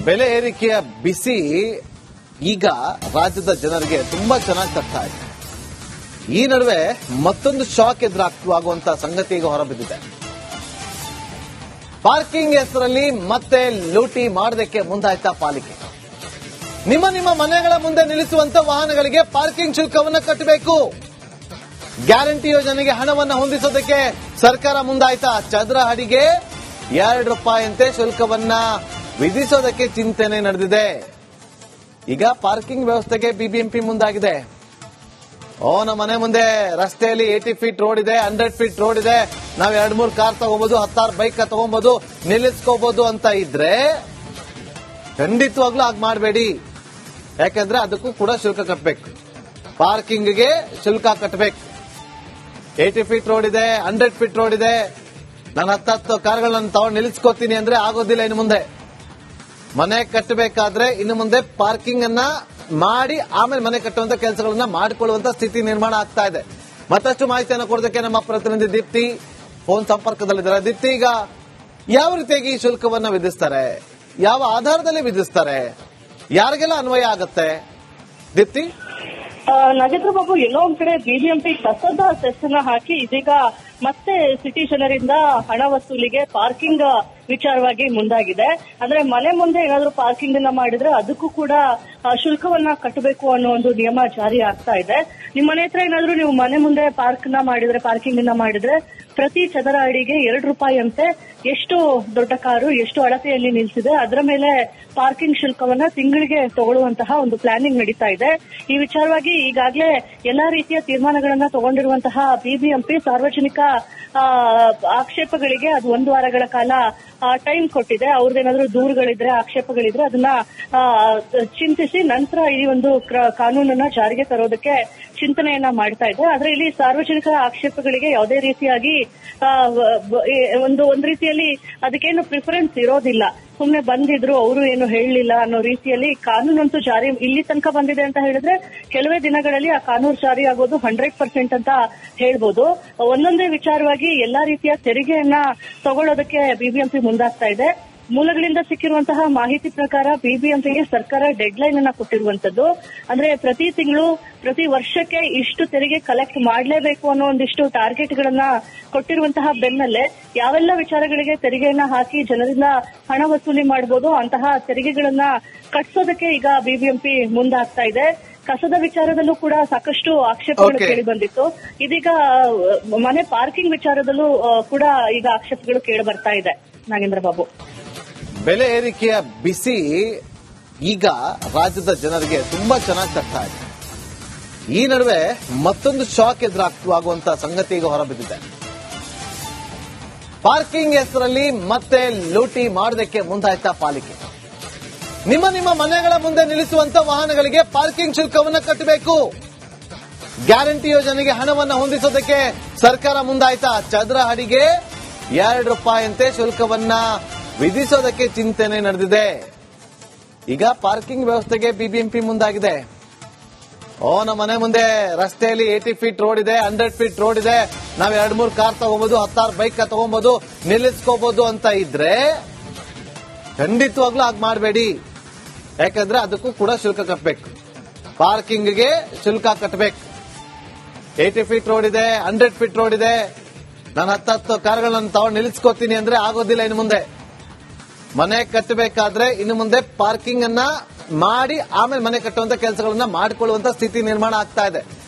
ಬೆಲೆ ಏರಿಕೆಯ ಬಿಸಿ ಈಗ ರಾಜ್ಯದ ಜನರಿಗೆ ತುಂಬಾ ಚೆನ್ನಾಗಿ ತರ್ತಾ ಇದೆ. ಈ ನಡುವೆ ಮತ್ತೊಂದು ಶಾಕ್ ಎದುರಾಗುವಂತಹ ಸಂಗತಿ ಈಗ ಹೊರಬಿದ್ದಿದೆ. ಪಾರ್ಕಿಂಗ್ ಹೆಸರಲ್ಲಿ ಮತ್ತೆ ಲೂಟಿ ಮಾಡೋದಕ್ಕೆ ಮುಂದಾಯ್ತಾ ಪಾಲಿಕೆ. ನಿಮ್ಮ ಮನೆಗಳ ಮುಂದೆ ನಿಲ್ಲಿಸುವಂತ ವಾಹನಗಳಿಗೆ ಪಾರ್ಕಿಂಗ್ ಶುಲ್ಕವನ್ನು ಕಟ್ಟಬೇಕು. ಗ್ಯಾರಂಟಿ ಯೋಜನೆಗೆ ಹಣವನ್ನು ಹೊಂದಿಸೋದಕ್ಕೆ ಸರ್ಕಾರ ಮುಂದಾಯ್ತಾ. ಚದರ ಅಡಿಗೆ ₹2 ಅಂತೆ ಶುಲ್ಕವನ್ನ ವಿಧಿಸೋದಕ್ಕೆ ಚಿಂತನೆ ನಡೆದಿದೆ. ಈಗ ಪಾರ್ಕಿಂಗ್ ವ್ಯವಸ್ಥೆಗೆ ಬಿಬಿಎಂಪಿ ಮುಂದಾಗಿದೆ. ನಮ್ಮ ಮನೆ ಮುಂದೆ ರಸ್ತೆಯಲ್ಲಿ 80 ಫೀಟ್ ರೋಡ್ ಇದೆ, 100 ಫೀಟ್ ರೋಡ್ ಇದೆ, ನಾವು 2-3 ಕಾರ್ ತಗೋಬಹುದು, 10 ಬೈಕ್ ತಗೋಬಹುದು, ನಿಲ್ಲಿಸ್ಕೋಬಹುದು ಅಂತ ಇದ್ರೆ ಖಂಡಿತವಾಗ್ಲೂ ಹಾಗೆ ಮಾಡಬೇಡಿ. ಯಾಕಂದ್ರೆ ಅದಕ್ಕೂ ಕೂಡ ಶುಲ್ಕ ಕಟ್ಟಬೇಕು. ಪಾರ್ಕಿಂಗ್ಗೆ ಶುಲ್ಕ ಕಟ್ಟಬೇಕು. 80 ಫೀಟ್ ರೋಡ್ ಇದೆ, 100 ಫೀಟ್ ರೋಡ್ ಇದೆ, ನಾನು 10 ಕಾರ್ಗಳನ್ನ ತಗೊಂಡು ನಿಲ್ಲಿಸ್ಕೋತೀನಿ ಅಂದ್ರೆ ಆಗೋದಿಲ್ಲ. ಇನ್ನು ಮುಂದೆ ಮನೆ ಕಟ್ಟಬೇಕಾದ್ರೆ ಇನ್ನು ಮುಂದೆ ಪಾರ್ಕಿಂಗ್ ಅನ್ನ ಮಾಡಿ ಆಮೇಲೆ ಮನೆ ಕಟ್ಟುವಂತ ಕೆಲಸಗಳನ್ನ ಮಾಡಿಕೊಳ್ಳುವಂತ ಸ್ಥಿತಿ ನಿರ್ಮಾಣ ಆಗ್ತಾ ಇದೆ. ಮತ್ತಷ್ಟು ಮಾಹಿತಿಯನ್ನು ಕೊಡೋದಕ್ಕೆ ನಮ್ಮ ಪ್ರತಿನಿಧಿ ದೀಪ್ತಿ ಫೋನ್ ಸಂಪರ್ಕದಲ್ಲಿದ್ದಾರೆ. ದೀಪ್ತಿ, ಈಗ ಯಾವ ರೀತಿಯಾಗಿ ಈ ಶುಲ್ಕವನ್ನ ವಿಧಿಸ್ತಾರೆ, ಯಾವ ಆಧಾರದಲ್ಲಿ ವಿಧಿಸ್ತಾರೆ, ಯಾರಿಗೆಲ್ಲ ಅನ್ವಯ ಆಗತ್ತೆ ದೀಪ್ತಿ? ನಾಗೇಂದ್ರ ಬಾಬು, ಎಲ್ಲೋ ಒಂದ್ ಕಡೆ ಬಿಬಿಎಂಪಿ ಕಸದ ಸೆಸ್ ಅನ್ನ ಹಾಕಿ ಇದೀಗ ಮತ್ತೆ ಸಿಟಿ ಜನರಿಂದ ಹಣ ವಸೂಲಿಗೆ ಪಾರ್ಕಿಂಗ್ ವಿಚಾರವಾಗಿ ಮುಂದಾಗಿದೆ. ಅಂದ್ರೆ ಮನೆ ಮುಂದೆ ಏನಾದ್ರೂ ಪಾರ್ಕಿಂಗ್ ಅನ್ನ ಮಾಡಿದ್ರೆ ಅದಕ್ಕೂ ಕೂಡ ಶುಲ್ಕವನ್ನ ಕಟ್ಟಬೇಕು ಅನ್ನೋ ಒಂದು ನಿಯಮ ಜಾರಿ ಆಗ್ತಾ ಇದೆ. ನಿಮ್ಮ ಮನೆ ಹತ್ರ ಏನಾದ್ರೂ ನೀವು ಮನೆ ಮುಂದೆ ಪಾರ್ಕಿಂಗ್ ಅನ್ನ ಮಾಡಿದ್ರೆ ಪ್ರತಿ ಚದರ ಅಡಿಗೆ ₹2 ಅಂತೆ. ಎಷ್ಟು ದೊಡ್ಡ ಕಾರು, ಎಷ್ಟು ಅಳತೆಯಲ್ಲಿ ನಿಲ್ಸಿದೆ ಅದರ ಮೇಲೆ ಪಾರ್ಕಿಂಗ್ ಶುಲ್ಕವನ್ನ ತಿಂಗಳಿಗೆ ತಗೊಳ್ಳುವಂತಹ ಒಂದು ಪ್ಲಾನಿಂಗ್ ನಡೀತಾ ಇದೆ. ಈ ವಿಚಾರವಾಗಿ ಈಗಾಗಲೇ ಎಲ್ಲಾ ರೀತಿಯ ತೀರ್ಮಾನಗಳನ್ನ ತಗೊಂಡಿರುವಂತಹ ಬಿಬಿಎಂಪಿ ಸಾರ್ವಜನಿಕ ಆಕ್ಷೇಪಗಳಿಗೆ ಅದು 1 ವಾರಗಳ ಕಾಲ ಟೈಮ್ ಕೊಟ್ಟಿದೆ. ಅವ್ರದ್ದೇನಾದ್ರೂ ದೂರುಗಳಿದ್ರೆ, ಆಕ್ಷೇಪಗಳಿದ್ರೆ ಅದನ್ನ ಚಿಂತಿಸಿ ನಂತರ ಈ ಒಂದು ಕಾನೂನನ್ನ ಜಾರಿಗೆ ತರೋದಕ್ಕೆ ಚಿಂತನೆಯನ್ನ ಮಾಡ್ತಾ ಇದೆ. ಆದ್ರೆ ಇಲ್ಲಿ ಸಾರ್ವಜನಿಕರ ಆಕ್ಷೇಪಗಳಿಗೆ ಯಾವುದೇ ರೀತಿಯಾಗಿ ಒಂದು ರೀತಿಯಲ್ಲಿ ಅದಕ್ಕೇನು ಪ್ರಿಫರೆನ್ಸ್ ಇರೋದಿಲ್ಲ. ಸುಮ್ನೆ ಬಂದಿದ್ರು, ಅವರು ಏನು ಹೇಳಲಿಲ್ಲ ಅನ್ನೋ ರೀತಿಯಲ್ಲಿ ಕಾನೂನಂತೂ ಜಾರಿ ಇಲ್ಲಿ ತನಕ ಬಂದಿದೆ ಅಂತ ಹೇಳಿದ್ರೆ ಕೆಲವೇ ದಿನಗಳಲ್ಲಿ ಆ ಕಾನೂನು ಜಾರಿ ಆಗೋದು 100% ಅಂತ ಹೇಳ್ಬೋದು. ಒಂದೊಂದೇ ವಿಚಾರವಾಗಿ ಎಲ್ಲಾ ರೀತಿಯ ತೆರಿಗೆಯನ್ನ ತಗೊಳ್ಳೋದಕ್ಕೆ ಬಿಬಿಎಂಪಿ ಮುಂದಾಗ್ತಾ ಇದೆ. ಮೂಲಗಳಿಂದ ಸಿಕ್ಕಿರುವಂತಹ ಮಾಹಿತಿ ಪ್ರಕಾರ ಬಿಬಿಎಂಪಿಗೆ ಸರ್ಕಾರ ಡೆಡ್ ಲೈನ್ ಅನ್ನ ಕೊಟ್ಟಿರುವಂತದ್ದು. ಅಂದ್ರೆ ಪ್ರತಿ ತಿಂಗಳು, ಪ್ರತಿ ವರ್ಷಕ್ಕೆ ಇಷ್ಟು ತೆರಿಗೆ ಕಲೆಕ್ಟ್ ಮಾಡಲೇಬೇಕು ಅನ್ನೋ ಒಂದಿಷ್ಟು ಟಾರ್ಗೆಟ್ ಗಳನ್ನ ಕೊಟ್ಟಿರುವಂತಹ ಬೆನ್ನಲ್ಲೇ ಯಾವೆಲ್ಲ ವಿಚಾರಗಳಿಗೆ ತೆರಿಗೆಯನ್ನ ಹಾಕಿ ಜನರಿಂದ ಹಣ ವಸೂಲಿ ಮಾಡಬಹುದು ಅಂತಹ ತೆರಿಗೆಗಳನ್ನ ಕಟ್ಸೋದಕ್ಕೆ ಈಗ ಬಿಬಿಎಂಪಿ ಮುಂದಾಗ್ತಾ ಇದೆ. ಕಸದ ವಿಚಾರದಲ್ಲೂ ಕೂಡ ಸಾಕಷ್ಟು ಆಕ್ಷೇಪಗಳು ಕೇಳಿ ಬಂದಿತ್ತು. ಇದೀಗ ಮನೆ ಪಾರ್ಕಿಂಗ್ ವಿಚಾರದಲ್ಲೂ ಕೂಡ ಈಗ ಆಕ್ಷೇಪಗಳು ಕೇಳಿ ಬರ್ತಾ ಇದೆ. ನಾಗೇಂದ್ರ ಬಾಬು, ಬೆಲೆ ಏರಿಕೆಯ ಬಿಸಿ ಈಗ ರಾಜ್ಯದ ಜನರಿಗೆ ತುಂಬಾ ಚೆನ್ನಾಗಿ ತರ್ತಾ ಇದೆ. ಈ ನಡುವೆ ಮತ್ತೊಂದು ಶಾಕ್ ಎದುರಾಗುವಂತಹ ಸಂಗತಿ ಈಗ ಹೊರಬಿದ್ದಿದೆ. ಪಾರ್ಕಿಂಗ್ ಹೆಸರಲ್ಲಿ ಮತ್ತೆ ಲೂಟಿ ಮಾಡೋದಕ್ಕೆ ಮುಂದಾಯ್ತಾ ಪಾಲಿಕೆ. ನಿಮ್ಮ ಮನೆಗಳ ಮುಂದೆ ನಿಲ್ಲಿಸುವಂತ ವಾಹನಗಳಿಗೆ ಪಾರ್ಕಿಂಗ್ ಶುಲ್ಕವನ್ನು ಕಟ್ಟಬೇಕು. ಗ್ಯಾರಂಟಿ ಯೋಜನೆಗೆ ಹಣವನ್ನು ಹೊಂದಿಸೋದಕ್ಕೆ ಸರ್ಕಾರ ಮುಂದಾಯ್ತಾ. ಚದರ ಅಡಿಗೆ ₹2 ಅಂತೆ ಶುಲ್ಕವನ್ನ ವಿಧಿಸೋದಕ್ಕೆ ಚಿಂತನೆ ನಡೆದಿದೆ. ಈಗ ಪಾರ್ಕಿಂಗ್ ವ್ಯವಸ್ಥೆಗೆ ಬಿಬಿಎಂಪಿ ಮುಂದಾಗಿದೆ. ನಮ್ಮ ಮನೆ ಮುಂದೆ ರಸ್ತೆಯಲ್ಲಿ 80 ಫೀಟ್ ರೋಡ್ ಇದೆ, 100 ಫೀಟ್ ರೋಡ್ ಇದೆ, ನಾವು 2-3 ಕಾರ್ ತಗೋಬಹುದು, 10 ಬೈಕ್ ತಗೋಬಹುದು, ನಿಲ್ಲಿಸ್ಕೋಬಹುದು ಅಂತ ಇದ್ರೆ ಖಂಡಿತವಾಗ್ಲೂ ಹಾಗೆ ಮಾಡಬೇಡಿ. ಯಾಕಂದ್ರೆ ಅದಕ್ಕೂ ಕೂಡ ಶುಲ್ಕ ಕಟ್ಟಬೇಕು. ಪಾರ್ಕಿಂಗ್ಗೆ ಶುಲ್ಕ ಕಟ್ಟಬೇಕು. 80 ಫೀಟ್ ರೋಡ್ ಇದೆ, 100 ಫೀಟ್ ರೋಡ್ ಇದೆ, ನಾನು 10 ಕಾರ್ಗಳನ್ನ ತಗೊಂಡು ನಿಲ್ಲಿಸ್ಕೋತೀನಿ ಅಂದ್ರೆ ಆಗೋದಿಲ್ಲ. ಇನ್ನು ಮುಂದೆ ಮನೆ ಕಟ್ಟಬೇಕಾದ್ರೆ ಇನ್ನು ಮುಂದೆ ಪಾರ್ಕಿಂಗ್ ಅನ್ನ ಮಾಡಿ ಆಮೇಲೆ ಮನೆ ಕಟ್ಟುವಂತ ಕೆಲಸಗಳನ್ನ ಮಾಡಿಕೊಳ್ಳುವಂತ ಸ್ಥಿತಿ ನಿರ್ಮಾಣ ಆಗ್ತಾ ಇದೆ.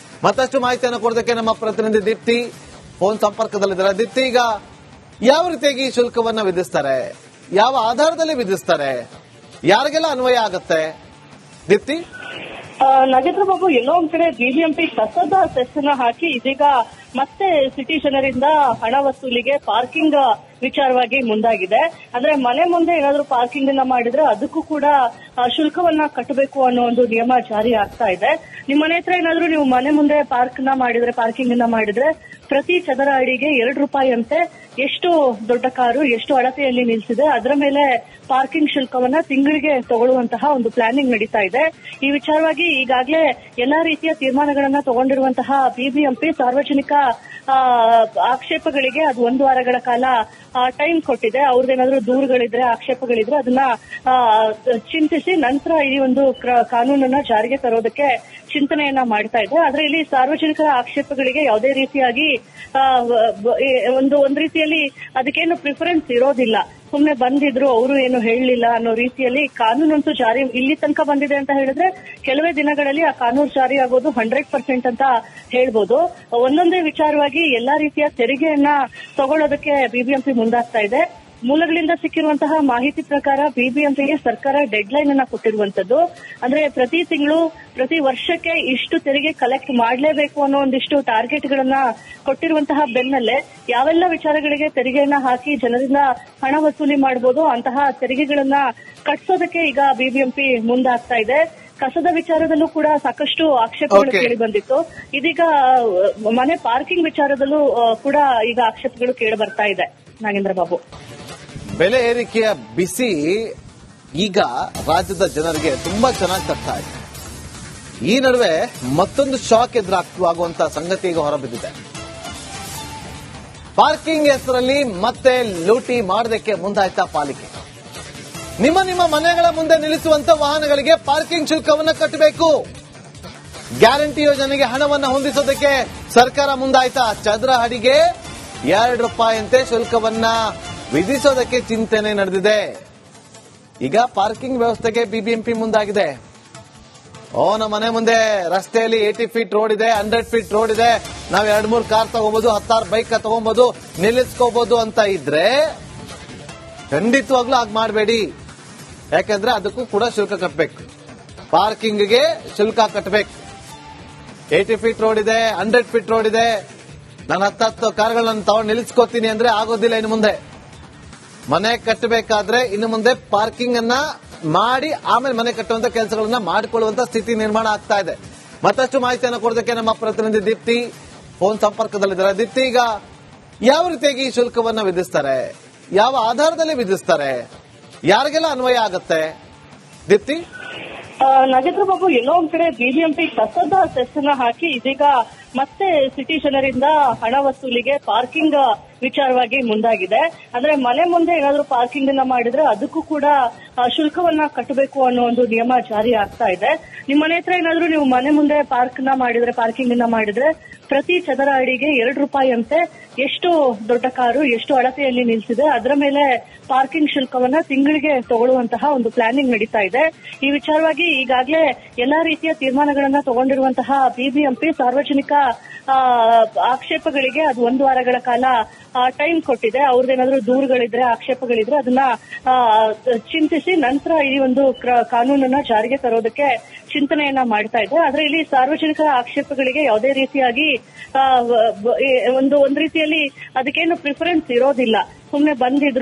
ಮತ್ತಷ್ಟು ಮಾಹಿತಿಯನ್ನು ಕೊಡೋದಕ್ಕೆ ನಮ್ಮ ಪ್ರತಿನಿಧಿ ದೀಪ್ತಿ ಫೋನ್ ಸಂಪರ್ಕದಲ್ಲಿದ್ದಾರೆ. ದೀಪ್ತಿ, ಈಗ ಯಾವ ರೀತಿಯಾಗಿ ಶುಲ್ಕವನ್ನ ವಿಧಿಸ್ತಾರೆ, ಯಾವ ಆಧಾರದಲ್ಲಿ ವಿಧಿಸ್ತಾರೆ, ಯಾರಿಗೆಲ್ಲ ಅನ್ವಯ ಆಗತ್ತೆ ದೀಪ್ತಿ? ನಾಗೇಂದ್ರ ಬಾಬು, ಎಲ್ಲೋ ಒಂದ್ ಕಡೆ ಬಿಬಿಎಂಪಿ ಕಸದ ಸೆಸ್ ಅನ್ನ ಹಾಕಿ ಇದೀಗ ಮತ್ತೆ ಸಿಟಿ ಜನರಿಂದ ಹಣ ವಸೂಲಿಗೆ ಪಾರ್ಕಿಂಗ್ ವಿಚಾರವಾಗಿ ಮುಂದಾಗಿದೆ. ಅಂದ್ರೆ ಮನೆ ಮುಂದೆ ಏನಾದ್ರೂ ಪಾರ್ಕಿಂಗ್ ಅನ್ನ ಮಾಡಿದ್ರೆ ಅದಕ್ಕೂ ಕೂಡ ಶುಲ್ಕವನ್ನ ಕಟ್ಟಬೇಕು ಅನ್ನೋ ಒಂದು ನಿಯಮ ಜಾರಿ ಆಗ್ತಾ ಇದೆ. ನಿಮ್ಮ ಮನೆ ಹತ್ರ ಏನಾದ್ರೂ ನೀವು ಮನೆ ಮುಂದೆ ಪಾರ್ಕಿಂಗ್ ಅನ್ನ ಮಾಡಿದ್ರೆ ಪ್ರತಿ ಚದರ ಅಡಿಗೆ ₹2 ಅಂತೆ ಎಷ್ಟು ದೊಡ್ಡ ಕಾರು ಎಷ್ಟು ಅಳತೆಯಲ್ಲಿ ನಿಲ್ಲಿಸಿದೆ ಅದರ ಮೇಲೆ ಪಾರ್ಕಿಂಗ್ ಶುಲ್ಕವನ್ನ ತಿಂಗಳಿಗೆ ತಗೊಳ್ಳುವಂತಹ ಒಂದು ಪ್ಲಾನಿಂಗ್ ನಡೀತಾ ಇದೆ. ಈ ವಿಚಾರವಾಗಿ ಈಗಾಗಲೇ ಎಲ್ಲಾ ರೀತಿಯ ತೀರ್ಮಾನಗಳನ್ನ ತಗೊಂಡಿರುವಂತಹ ಬಿಬಿಎಂಪಿ ಸಾರ್ವಜನಿಕ ಆಕ್ಷೇಪಗಳಿಗೆ ಅದು 1 ವಾರಗಳ ಕಾಲ ಟೈಮ್ ಕೊಟ್ಟಿದೆ. ಅವ್ರದ್ದೇನಾದ್ರೂ ದೂರುಗಳಿದ್ರೆ ಆಕ್ಷೇಪಗಳಿದ್ರೆ ಅದನ್ನ ಚಿಂತಿಸಿ ನಂತರ ಈ ಒಂದು ಕಾನೂನನ್ನ ಜಾರಿಗೆ ತರೋದಕ್ಕೆ ಚಿಂತನೆಯನ್ನ ಮಾಡ್ತಾ ಇದೆ. ಆದ್ರೆ ಇಲ್ಲಿ ಸಾರ್ವಜನಿಕರ ಆಕ್ಷೇಪಗಳಿಗೆ ಯಾವುದೇ ರೀತಿಯಾಗಿ ಒಂದು ರೀತಿಯಲ್ಲಿ ಅದಕ್ಕೇನು ಪ್ರಿಫರೆನ್ಸ್ ಇರೋದಿಲ್ಲ. ಸುಮ್ನೆ ಬಂದಿದ್ರು ಅವರು ಏನು ಹೇಳಲಿಲ್ಲ ಅನ್ನೋ ರೀತಿಯಲ್ಲಿ ಕಾನೂನಂತೂ ಜಾರಿ ಇಲ್ಲಿ ತನಕ ಬಂದಿದೆ ಅಂತ ಹೇಳಿದ್ರೆ ಕೆಲವೇ ದಿನಗಳಲ್ಲಿ ಆ ಕಾನೂನು ಜಾರಿ ಆಗೋದು 100% ಅಂತ ಹೇಳ್ಬೋದು. ಒಂದೊಂದೇ ವಿಚಾರವಾಗಿ ಎಲ್ಲಾ ರೀತಿಯ ತೆರಿಗೆಯನ್ನ ತಗೊಳ್ಳೋದಕ್ಕೆ ಬಿಬಿಎಂಪಿ ಮುಂದಾಗ್ತಾ ಇದೆ. ಮೂಲಗಳಿಂದ ಸಿಕ್ಕಿರುವಂತಹ ಮಾಹಿತಿ ಪ್ರಕಾರ ಬಿಬಿಎಂಪಿಗೆ ಸರ್ಕಾರ ಡೆಡ್ ಲೈನ್ ಅನ್ನ ಕೊಟ್ಟಿರುವಂತದ್ದು. ಅಂದ್ರೆ ಪ್ರತಿ ತಿಂಗಳು ಪ್ರತಿ ವರ್ಷಕ್ಕೆ ಇಷ್ಟು ತೆರಿಗೆ ಕಲೆಕ್ಟ್ ಮಾಡಲೇಬೇಕು ಅನ್ನೋ ಒಂದಿಷ್ಟು ಟಾರ್ಗೆಟ್ ಗಳನ್ನ ಕೊಟ್ಟಿರುವಂತಹ ಬೆನ್ನಲ್ಲೇ ಯಾವೆಲ್ಲ ವಿಚಾರಗಳಿಗೆ ತೆರಿಗೆಯನ್ನ ಹಾಕಿ ಜನರಿಂದ ಹಣ ವಸೂಲಿ ಮಾಡಬಹುದು ಅಂತಹ ತೆರಿಗೆಗಳನ್ನ ಕಟ್ಸೋದಕ್ಕೆ ಈಗ ಬಿಬಿಎಂಪಿ ಮುಂದಾಗ್ತಾ ಇದೆ. ಕಸದ ವಿಚಾರದಲ್ಲೂ ಕೂಡ ಸಾಕಷ್ಟು ಆಕ್ಷೇಪಗಳು ಕೇಳಿ ಬಂದಿತ್ತು. ಇದೀಗ ಮನೆ ಪಾರ್ಕಿಂಗ್ ವಿಚಾರದಲ್ಲೂ ಕೂಡ ಈಗ ಆಕ್ಷೇಪಗಳು ಕೇಳಿ ಬರ್ತಾ ಇದೆ. ನಾಗೇಂದ್ರ ಬಾಬು, ಬೆಲೆ ಏರಿಕೆಯ ಬಿಸಿ ಈಗ ರಾಜ್ಯದ ಜನರಿಗೆ ತುಂಬಾ ಚೆನ್ನಾಗಿ ತರ್ತಾ ಇದೆ. ಈ ನಡುವೆ ಮತ್ತೊಂದು ಶಾಕ್ ಎದುರಾಗುವಂತಹ ಸಂಗತಿ ಈಗ ಹೊರಬಿದ್ದಿದೆ. ಪಾರ್ಕಿಂಗ್ ಹೆಸರಲ್ಲಿ ಮತ್ತೆ ಲೂಟಿ ಮಾಡೋದಕ್ಕೆ ಮುಂದಾಯ್ತಾ ಪಾಲಿಕೆ. ನಿಮ್ಮ ಮನೆಗಳ ಮುಂದೆ ನಿಲ್ಲಿಸುವಂತ ವಾಹನಗಳಿಗೆ ಪಾರ್ಕಿಂಗ್ ಶುಲ್ಕವನ್ನು ಕಟ್ಟಬೇಕು. ಗ್ಯಾರಂಟಿ ಯೋಜನೆಗೆ ಹಣವನ್ನು ಹೊಂದಿಸೋದಕ್ಕೆ ಸರ್ಕಾರ ಮುಂದಾಯ್ತಾ. ಚದರ ಅಡಿಗೆ ₹2 ಅಂತೆ ಶುಲ್ಕವನ್ನ ವಿಧಿಸೋದಕ್ಕೆ ಚಿಂತನೆ ನಡೆದಿದೆ. ಈಗ ಪಾರ್ಕಿಂಗ್ ವ್ಯವಸ್ಥೆಗೆ ಬಿಬಿಎಂಪಿ ಮುಂದಾಗಿದೆ. ನಮ್ಮ ಮನೆ ಮುಂದೆ ರಸ್ತೆಯಲ್ಲಿ 80 ಫೀಟ್ ರೋಡ್ ಇದೆ, 100 ಫೀಟ್ ರೋಡ್ ಇದೆ, ನಾವು 2-3 ಕಾರ್ ತಗೋಬಹುದು, 10 ಬೈಕ್ ತಗೋಬಹುದು, ನಿಲ್ಲಿಸ್ಕೋಬಹುದು ಅಂತ ಇದ್ರೆ ಖಂಡಿತವಾಗ್ಲೂ ಹಾಗೆ ಮಾಡಬೇಡಿ. ಯಾಕಂದ್ರೆ ಅದಕ್ಕೂ ಕೂಡ ಶುಲ್ಕ ಕಟ್ಟಬೇಕು. ಪಾರ್ಕಿಂಗ್ಗೆ ಶುಲ್ಕ ಕಟ್ಟಬೇಕು. 80 ಫೀಟ್ ರೋಡ್ ಇದೆ, 100 ಫೀಟ್ ರೋಡ್ ಇದೆ, ನಾನು 10 ಕಾರ್ಗಳನ್ನ ತಗೊಂಡು ನಿಲ್ಲಿಸ್ಕೋತೀನಿ ಅಂದ್ರೆ ಆಗೋದಿಲ್ಲ. ಇನ್ನು ಮುಂದೆ ಮನೆ ಕಟ್ಟಬೇಕಾದ್ರೆ ಇನ್ನು ಮುಂದೆ ಪಾರ್ಕಿಂಗ್ ಅನ್ನ ಮಾಡಿ ಆಮೇಲೆ ಮನೆ ಕಟ್ಟುವಂತ ಕೆಲಸಗಳನ್ನ ಮಾಡಿಕೊಳ್ಳುವಂತ ಸ್ಥಿತಿ ನಿರ್ಮಾಣ ಆಗ್ತಾ ಇದೆ. ಮತ್ತಷ್ಟು ಮಾಹಿತಿಯನ್ನು ಕೊಡೋದಕ್ಕೆ ನಮ್ಮ ಪ್ರತಿನಿಧಿ ದೀಪ್ತಿ ಫೋನ್ ಸಂಪರ್ಕದಲ್ಲಿದ್ದಾರೆ. ದೀಪ್ತಿ, ಈಗ ಯಾವ ರೀತಿಯಾಗಿ ಈ ಶುಲ್ಕವನ್ನ ವಿಧಿಸ್ತಾರೆ, ಯಾವ ಆಧಾರದಲ್ಲಿ ವಿಧಿಸ್ತಾರೆ, ಯಾರಿಗೆಲ್ಲ ಅನ್ವಯ ಆಗತ್ತೆ ದೀಪ್ತಿ? ನಾಗೇಂದ್ರ ಬಾಬು, ಎಲ್ಲೋ ಒಂದ್ ಕಡೆ ಬಿಬಿಎಂಪಿ ಕಸದ ಸೆಸ್ ಅನ್ನ ಹಾಕಿ ಇದೀಗ ಮತ್ತೆ ಸಿಟಿ ಜನರಿಂದ ಹಣ ವಸೂಲಿಗೆ ಪಾರ್ಕಿಂಗ್ ವಿಚಾರವಾಗಿ ಮುಂದಾಗಿದೆ. ಅಂದ್ರೆ ಮನೆ ಮುಂದೆ ಏನಾದ್ರೂ ಪಾರ್ಕಿಂಗ್ ಅನ್ನ ಮಾಡಿದ್ರೆ ಅದಕ್ಕೂ ಕೂಡ ಶುಲ್ಕವನ್ನ ಕಟ್ಟಬೇಕು ಅನ್ನೋ ಒಂದು ನಿಯಮ ಜಾರಿ ಆಗ್ತಾ ಇದೆ. ನಿಮ್ಮ ಮನೆ ಹತ್ರ ಏನಾದ್ರೂ ನೀವು ಮನೆ ಮುಂದೆ ಪಾರ್ಕಿಂಗ್ ಅನ್ನ ಮಾಡಿದ್ರೆ ಪ್ರತಿ ಚದರ ಅಡಿಗೆ ₹2 ಅಂತೆ ಎಷ್ಟು ದೊಡ್ಡ ಕಾರು ಎಷ್ಟು ಅಳತೆಯಲ್ಲಿ ನಿಲ್ಲಿಸಿದೆ ಅದರ ಮೇಲೆ ಪಾರ್ಕಿಂಗ್ ಶುಲ್ಕವನ್ನ ತಿಂಗಳಿಗೆ ತಗೊಳ್ಳುವಂತಹ ಒಂದು ಪ್ಲಾನಿಂಗ್ ನಡೀತಾ ಇದೆ. ಈ ವಿಚಾರವಾಗಿ ಈಗಾಗಲೇ ಎಲ್ಲಾ ರೀತಿಯ ತೀರ್ಮಾನಗಳನ್ನ ತಗೊಂಡಿರುವಂತಹ ಬಿಬಿಎಂಪಿ ಸಾರ್ವಜನಿಕ ಆಕ್ಷೇಪಗಳಿಗೆ ಅದು 1 ವಾರಗಳ ಕಾಲ ಟೈಮ್ ಕೊಟ್ಟಿದೆ. ಅವ್ರದ್ದೇನಾದ್ರೂ ದೂರುಗಳಿದ್ರೆ ಆಕ್ಷೇಪಗಳಿದ್ರೆ ಅದನ್ನ ಚಿಂತಿಸಿ ನಂತರ ಈ ಒಂದು ಕಾನೂನನ್ನ ಜಾರಿಗೆ ತರೋದಕ್ಕೆ ಚಿಂತನೆಯನ್ನ ಮಾಡ್ತಾ ಇದೆ. ಆದ್ರೆ ಇಲ್ಲಿ ಸಾರ್ವಜನಿಕರ ಆಕ್ಷೇಪಗಳಿಗೆ ಯಾವುದೇ ರೀತಿಯಾಗಿ ಒಂದು ರೀತಿಯಲ್ಲಿ ಅದಕ್ಕೇನು ಪ್ರಿಫರೆನ್ಸ್ ಇರೋದಿಲ್ಲ. ಸುಮ್ನೆ ಬಂದಿದ್ರು